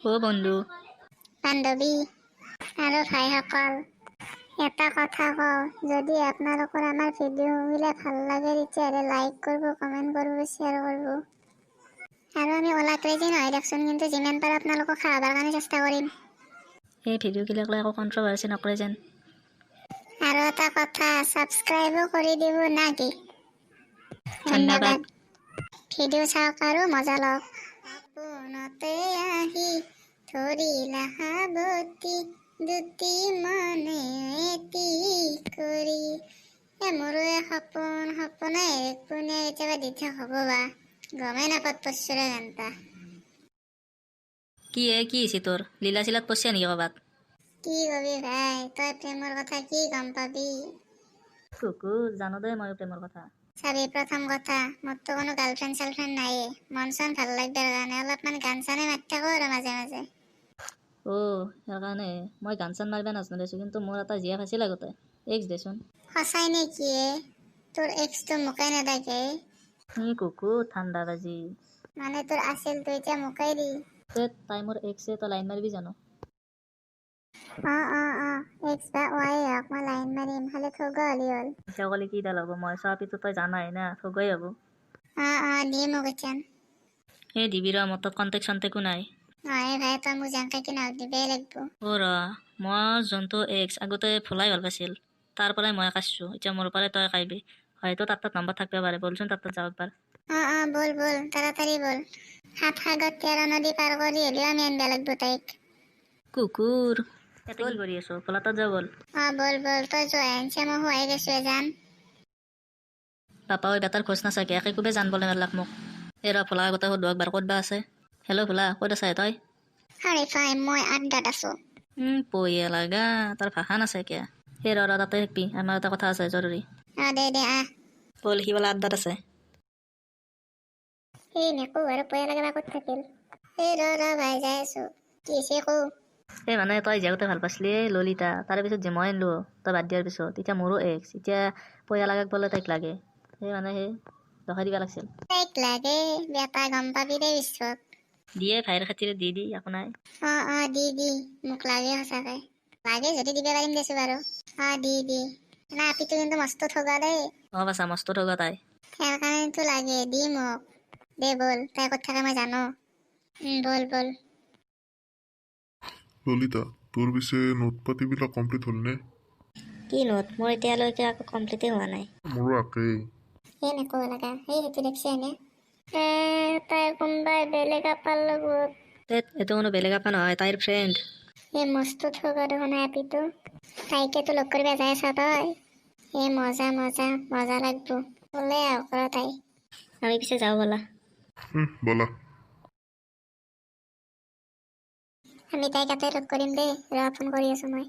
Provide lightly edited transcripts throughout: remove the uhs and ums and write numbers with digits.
ও বন্ধু, বান্ধৱী আৰু ভাইসকল, এটা কথা কওঁ, যদি আপোনালোকৰ আমাৰ ভিডিঅ'বিলাক ভাল লাগে তেতিয়াহ'লে লাইক কৰিব, কমেণ্ট কৰিব, শ্বেয়াৰ কৰিব। আৰু আমি ওলা ক্ৰেজি নহয় দিয়কচোন, কিন্তু যিমান পাৰোঁ আপোনালোকক খাবৰ কাৰণে চেষ্টা কৰিম। এই ভিডিঅ'গিলাক লৈ একো কণ্ট্ৰভাৰ্চি নকৰে যেন। আৰু এটা কথা, ছাবস্ক্ৰাইবো কৰি দিব না কি? ধন্যবাদ। ভিডিঅ' চাওক আৰু মজা লওক। সপোনতে আহি ধৰিলা সাৱতি, দুটি মনে এটি কৰি। মোৰো সপোনে কোনে কেতিয়াবা দি থক হ'ব বা গমেই নাপাত পচৰা ঘণ্টা। কি হৈছে তোৰ? লীলা চিলাত পচছে নেকি ক'বাত? কি কবি ভাই, তই প্ৰেমৰ কথা কি গম পাবি? কুকুৰ, জানো দে মই প্ৰেমৰ কথা। চাবি, প্ৰথম কথা, মোৰতো কোনো গাৰ্লফ্ৰেণ্ড চাৰ্লফ্ৰেণ্ড নাইয়ে। মন চন ভাল লাগবৰ কাৰণে অলপমান গান চানে মাতি থাকোঁ আৰু মাজে মাজে। সেইকাৰণে মই গান চান মাৰিব নাজানো দেচোন, কিন্তু মোৰ এটা জীয়েক আছিল আগতে, এক্স দেচোন। সঁচাই নেকি? তোৰ এক্সটো মোকেই নেদাকে? কুকুৰ ঠাণ্ডা বাজি। মানে তোৰ আছিল, তই এতিয়া মোকেই দি? তাই মোৰ এক্সে, তই লাইন মাৰিবি জানো? এক্স বা ৱাই হওক, মই লাইন মাৰিম, খালি ঠগ হ'লি হ'ল। পিছা ক'লে কি ডাল হ'ব, মই চাপিতো তই জানাই না, ঠগই হ'ব। দি মোক এতিয়ান। এই দিবি ৰ, মোৰ তাত কণ্টেক্ট চণ্টেক্টো নাই। নহয় ভাই, তই মোক যেনকে কি নহওক দিবই লাগিব। মই যোনটো এক্স আগতে ভোলাই ভাল পাইছিল, তাৰ পৰাই মই কাঢ়িছোঁ, এতিয়া মোৰ পৰাই তই কাঢ়িবি। হয়তো তাৰ তাত নম্বৰ থাকিব পাৰে, বলচোন তাৰ তাত যাব পাৰ। বল তাড়াতাড়ি বল। 7 সাগৰ 13 নদী পাৰ কৰি হ'লেও আমি আনিব লাগিব তাইক। কুকুৰ, ইয়াতে কি কৰি আছো? ভোলা তাত যাও বল। বল তই যোৱা আনছে, মই শুৱাই গৈছো যাম। পাপা ঐ বেটাৰ খোজ নাচাকে, একে কোবে জান বলে মেলাক মোক। ৰ ভোলা আগতে সুধো একবাৰ, ক'ত বা আছে? হেল্ল' ভোলা, ক'ত আছা তই? মই আড্ডাত আছো। পঢ়িয়ে লাগা, তাৰ ভাষা নাচাকে। তাতে শিকবি, আমাৰ এটা কথা আছে জৰুৰী। দে আহ। বল, সি বোলে আড্ডাত আছে। নেকো আৰু পয়া লাগা ক'ত থাকিল? ভাই যাই আছো। কি হৈছে কো? মানে তই যাওঁতে ভাল পাইছিলি ললিতা, তাৰে পিছত যে মই আনিলো, তই বাদ দিয়াৰ পিছত, এতিয়া মোৰো এক্স, এতিয়া পয়া লাগাক বোলে তাইক লাগে। সেই ৰখাই দিবা লাগিছিল। তাইক লাগে, বেটা গম পাবি দে পিছত। দিয়ে ভাইৰ খাতিৰত দি একো নাই। দি মোক লাগে সঁচাকে। লাগে যদি দিব পাৰিম দেছো বাৰু। দি না আপিটো কিন্তু মস্ত ঠগা দেই। বাছা মস্ত ঠগা তাই। সেই কাৰণেতো লাগে, দি মোক। দে বল, তাই ক'ত থাকে মই জানো। বল ললিতা, তোৰ পিছে নোট পাতিবিলাক কমপ্লিট হ'লনে? কি নোট? মোৰ এতিয়ালৈকে একো কমপ্লিটে হোৱা নাই। মোৰো একেই। নেকো লাগা, সেইটো দেখছি এনে। তাই কোনোবাই বেলেগ আপাৰ লগত। এইটো কোনো বেলেগ আপা নহয়, তাইৰ ফ্ৰেণ্ড। মস্ত ঠগা দেখোন এপিটো। তাইকেতো লগ কৰিব যাই আছা তই? মজা লাগব। ওলাই আহক ৰ তাই। আমি পিছে যাওঁ বলা। ব'লা। আমি তাইক তাতে লগ কৰিম দেই। ফোন কৰি আছো মই।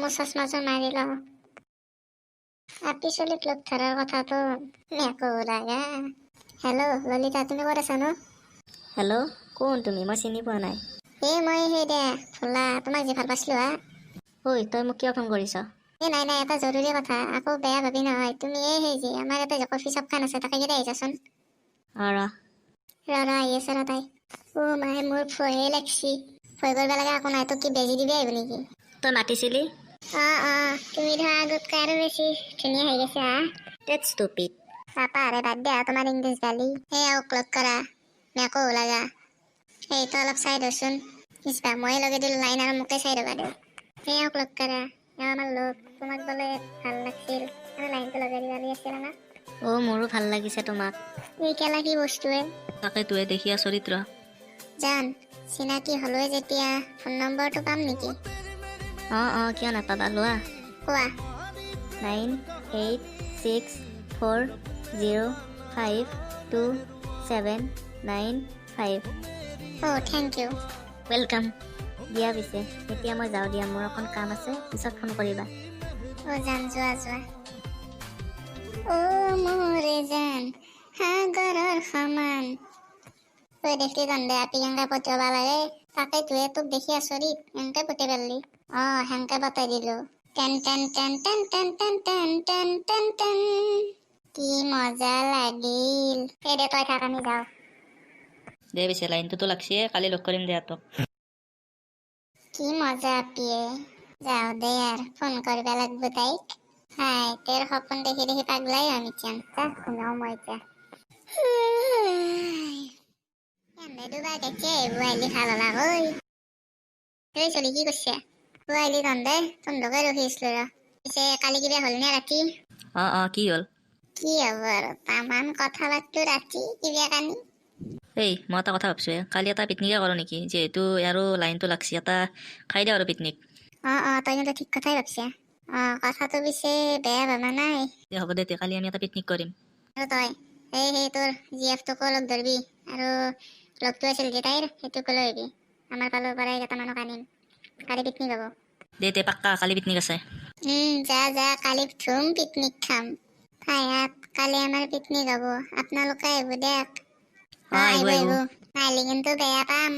মোৰ চচমাযোৰ মাৰি ল। আপি চলিক লগ ধৰাৰ কথাটো নেকো লাগা। হেল্ল' ললিতা, তুমি ক'ত আছা নো? হেল্ল', কোন তুমি? মই চিনি পোৱা নাই। মই দে ভোলা, তোমাক যে ভাল পাইছিলো হা। ঐ, তই মোক কিয় ফোন কৰিছ? নাই এটা জৰুৰী কথা, আকৌ বেয়া ভাবি নহয়। তুমি যে আমাৰ ইয়াতে যে কফি শ্বপখন আছে, তাকে কেইটা আহিছাচোন। ৰ আহি আছে ৰ তাই। মায়ে মোৰ ভয়ে লাগছি। ভয় কৰিব লগা একো নাই। তোক কি বেজি দিবি আহিব নেকি? তই মাতিছিলি? তুমি ধৰা আগতকৈ আৰু বেছি ধুনীয়া হৈ গৈছে হা। That's stupid. পাপা আৰে বাদ দিয়া তোমাৰ ইংলিছ গালি। লগ কৰা মেকো লাগা। তো অলপ চাই দেচোন। মই লগে দিলো লাইন আৰু মোকে চাই ৰবা দে। লগ কৰা, আমাৰ লগ। তোমাক বোলে ভাল লাগছিল, লাইনটো লগাই দিবা আছিল না। মোৰো ভাল লাগিছে তোমাক। এই কেলা কি বস্তুৱে? তাকেটোৱে দেখিয়া চৰিত্ৰ। জান, চিনাকি হলোৱে যেতিয়া ফোন নম্বৰটো পাম নেকি? কিয় নাপাবা, লোৱা। কোৱা। 9864052795। Thank you. ৱেলকাম। দিয়া পিছে, এতিয়া মই যাওঁ দিয়া, মোৰ অকণ কাম আছে, পিছত ফোন কৰিবা। জান, যোৱা। মোৰে জান, সাগৰৰ সমান। তই দেখি জান দে আপি কেনেকে পঠিয়াবা লাগে। তাকেইটোৱে তোক দেখি আচৰিত, এনেকে পঠিয়াই পাৰলি। সেনকে পঠাই দিলো। Ten ten ten ten ten ten ten ten ten ten. কি মজা লাগিল। দে তই থাক, আমি যাওঁ। দে পিছে, লাইনটোতো লাগছিয়ে, কালি লগ কৰিম দে তোক। কি মজা আপিয়ে যাও দে আর ফোন করবে লাগবে তাইক হাই তোর সপন দেখি দেখি পাগলাই আমি চান তা ঘুমাও মই যা এনে দুবার গেছে বুয়ালি ভালো লাগই এই চলি কি করছে বুয়ালি দন্দে তোমলোকে রখিছিল র পিছে কালি কিবা হল না রাতি কি হ'ল কি হব আর তামান কথা বার্তা রাতি কিবা কানি এই মই এটা কথা ভাবছোঁ কালি এটা পিকনিকে কৰোঁ নেকি যিহেতু ইয়াৰো লাইনটো লাগছি এটা খাই দিওঁ আৰু পিকনিক তই কিন্তু ঠিক কথাই ভাবছে কথাটো পিছে বেয়া ভাবা নাই হ'ব দে তে কালি আমি এটা পিকনিক কৰিম আৰু তই সেই তোৰ জিএফটোকো লগ ধৰিবি আৰু লগটো আছিল যে তাইৰ সেইটোকো লৈ আহিবি আমাৰ ফালৰ পৰাই কেইটামানক আনিম কালি পিকনিক হ'ব দে তে পাক্কা কালি পিকনিক আছে যা কালি ধুম পিকনিক খাম ভাইয়াত কালি আমাৰ পিকনিক হ'ব আপোনালোকে আহিব দিয়ক আহিব আহিব নাহিলে কিন্তু বেয়া পাম